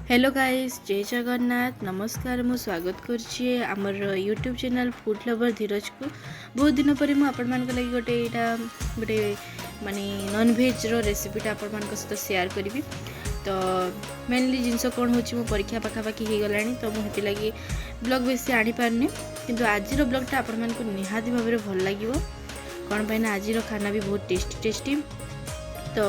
Hello guys, जय जगन्नाथ। नमस्कार, मु स्वागत करछी हमर यूट्यूब चैनल फूड लवर धीरज को। बहुत दिन पर मु आपण मान लगी गोटे माने नॉन वेज रो रेसिपीटा आपण मान सहित शेयर करी। तो मेनली जिनस कौन हो परीक्षा पाखापाखि हो गलानी, तो मुझे लगी ब्लॉग बेसी आनी पारनी, किंतु आज ब्लॉगटा आपण मान निहाती भाव में भल लगे। कौन पाई ना आज खाना भी बहुत टेस्टी टेस्टी। तो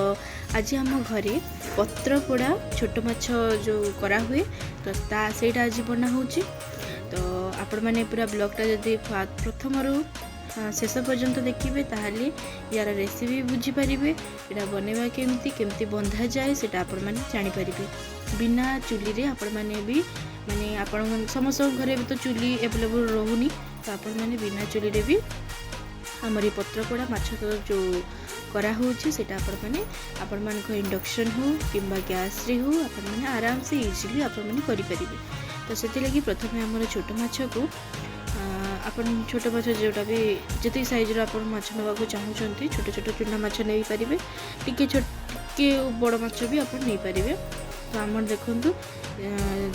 आज आम घरे पत्र पोड़ा छोट माछ जो करा हुए तो सेटा आज बना हो। तो आपण मैंने पूरा ब्लॉगटा जदि प्रथम शेष पर्यंत देखिए ताहले यार रेसिपी बुझीपारे। यहाँ बनवा केमती बंधा जाए से आपण मैंने जानीपारे। बिना चुली रे आपण मैंने भी माने आपण समस्त घरे भी तो चुली एवेलेबल रोनी, तो आपण मैंने बिना चुली रे भी आमर ये पत्र पोड़ा माछ जो करा होची सेटा आपण माने इंडक्शन हो कि गैस रे हो आपण माने आराम से इजिली आपण माने करि परिबे। तो सेति लगी प्रथम हमर छोट माछ को आपण छोट माछ जोटा भी जति साइज रो आपण माछ नबा को चाहूचंती छोट छोट चुना माछ नै परिबे, टिके बड़ माछ भी आपण नै परिबे। तो आम देखु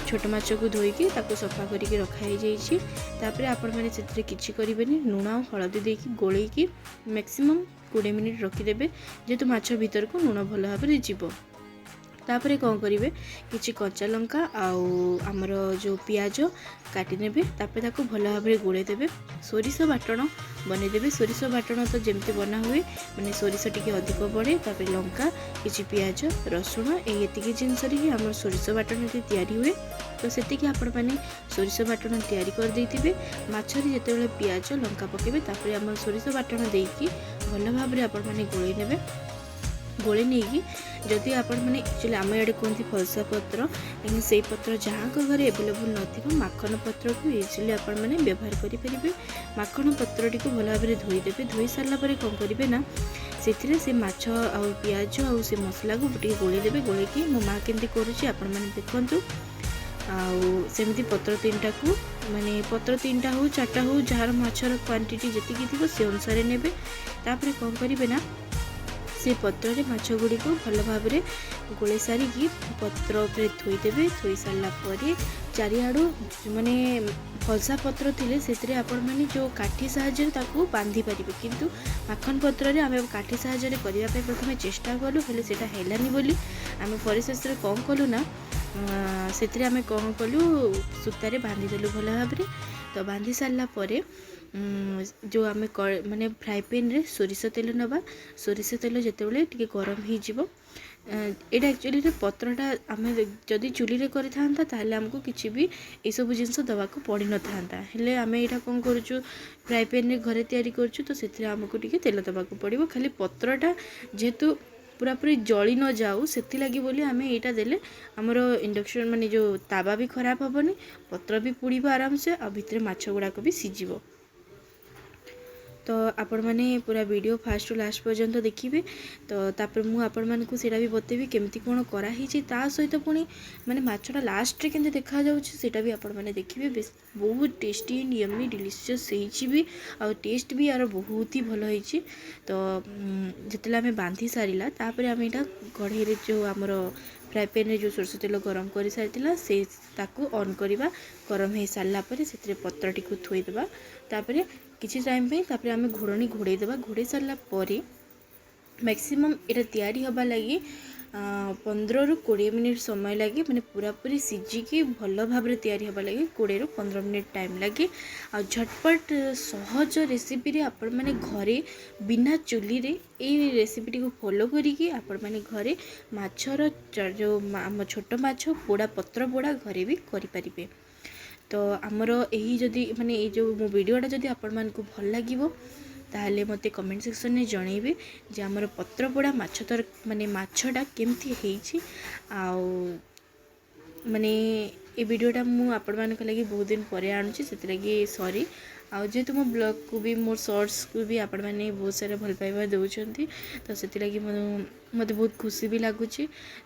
छोट माछ को धोईकी ताको सफा करके रखाई जाइए। तापर आपण मैंने से किसी करेंगे, लुण और हलदी देकी गोलैकी मैक्सिमम 20 मिनिट रखिदेवे, जेहेतु माछ भीतर को लुण भल भाव में जीव। तापर कौन करेंगे कि कच्चा लंका आमर जो पियाज काटिने, तापर भल भाव में गोलैदेवे। सोरिष बाटण बनईदेवे। सोरिष बाटण तो जमती बना हुए माने सोरिष टी अधिक पड़े, तापर लंका कि पियाज रसुण ये जिनस ही आम सोरिष बाटण तैयारी हुए। तो से आपण मैंने सोरिष बाटण तैयारी कर देइथिबे। माछरी जेतेबेले पियाज लंका पकेबे तापर आम सोरिष बाटण देकी भल भाव में आपण मैंने गोलई नेबे। गोले नहीं जदि आपण मैंने एक्चुअली आम आड़े कहते फलसा पत्र, लेकिन से पत्र जहाँ घर एवेलेबल न माखन पत्र को इजिली आपण मैंने व्यवहार करेंगे। माखन पत्र टी भल भाव में धोईदेवे। धोई सारापर कौन करेंगे ना से माछ आ पियाज आ से मसला को गोलैदेवे। गोलैकी मो माँ केमती करुँची आपण मैंने देखु। आमती पत्र 3टा को माने पत्र 3टा हो 4टा हो जार माछर क्वांटिटी जी थी से अनुसार ने। तापर कौन करेंगे ना से पत्र माछ गुड़ी को भल भाव में गोले सारिकी पत्र उपर थोईदेवे। थोई सारापर चारिआडू माने फलसा पत्र थिले से आपण मैंने जो काठी साहाय्य ताकू बांधी पारिबे, किंतु माखन पत्र रे आमे काठी साहाय्य करबा पे प्रथम चेष्टा कलु, हेले सेटा हेलानी बोली आमे परिशेष रे कौन कलु ना से आमे कौन कलु सूतारे बांधी देलु भल भाव में। तो बांधी सारा पर जो आम माने फ्राए पैन रे सोरिष तेल नवा। सोरिष तेल जितेबाला टे गरम हो यहाँ एक्चुअली पत्रटा आम जदि चुली रे करि थांता ताहले हमको किसी भी ये सब जिनस दवा को पड़ी न था। हेले आम यहाँ कौन करूँ फ्राए पैन रे घरे तैयारी करूँ, तो से आमको टे तेल दवा को पड़ो। खाली पत्रटा जेहेतु पूरा पूरी जली न जाऊ से बोली आम यहाँ देले आमर इंडक्शन माने जो तावा भी खराब हेनी, पत्र भी पुड़ब आराम से आ भितर माछ गुड़ाक भी सीझिबो। तो आपण मैंने पूरा वीडियो फास्ट टू लास्ट पर्यंत देखिए। तो तापर मु आपण मानकु सेटा भी बतेबी केमती कोन करा हिची, ता सहित पुणी माने माछटा लास्ट रे केमती देखा जाउछि सेटा भी आपण माने देखिबे। बहुत टेस्टी एंड यम्मी डिलीशियस होइछि भी, आ टेस्ट भी यार बहुत ही भलो होइछि। तो जेतला हमें बांधी सारिला तापर हम एटा कढ़ाई रे जो हमर फ्राए पैन रे जो सोरष तेल गरम कर सारिथिला से ताकू ऑन करवा। गरम हो सारा पर से पत्रटी को थोईदेवा। तापर किसी टाइम पे तापर आम घोड़नी घोड़े देवा। घोड़े सारा पर मैक्सिमम यहाँ तैयारी हवा लगी 15 ରୁ 20 मिनिट समय लगे, मैंने पूरा पूरी सीझिकी भल भाव में तैयारी हवा लगे 20 ରୁ 15 मिनिट टाइम लगे। आ झटपट सहज रेसिपी रे आपण मैंने घरे बिना चुली रे ये रेसिपी को फॉलो करिकी आपण मैंने घरे माछर जो आम छोट माछ पोड़ा पत्र पोड़ा घरे भी करें। तो आमर यही जदि माने ये जो मो वीडियोटा जदि आपण मानकु भल लागिवो ताहले मते कमेंट सेक्शन में जनइबे जे आमर पत्र पोड़ा माछ तर माने माछटा केमती हेइछि। आउ माने ये वीडियोटा मु आपण मानक लगी बहुत दिन पर आणुछि, सेति लगी सॉरी। आउ जेहेतु मो ब्लॉग को भी मोर शॉर्ट्स को भी आपण माने बहुत सारा भल पाइबा देउछंती, तो सेति लगी मते बहुत खुशी भी लगुच।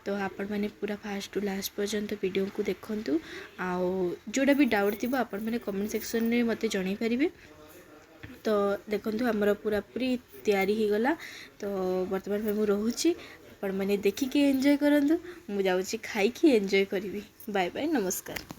तो आपण मैंने पूरा फास्ट टू लास्ट पर्यंत वीडियो को देखंतु। आउ जोड़ा भी डाउट थी आपण मैंने कमेंट सेक्शन में मते जणाई पारिबे। तो देखंतु हमर पूरा पूरी तैयारी हो गला। तो वर्तमान में मु रहूची आपण मैंने देखिकी एंजॉय करंतु। मु जाऊँगी खाई एंजॉय करी। बाय बाय, नमस्कार।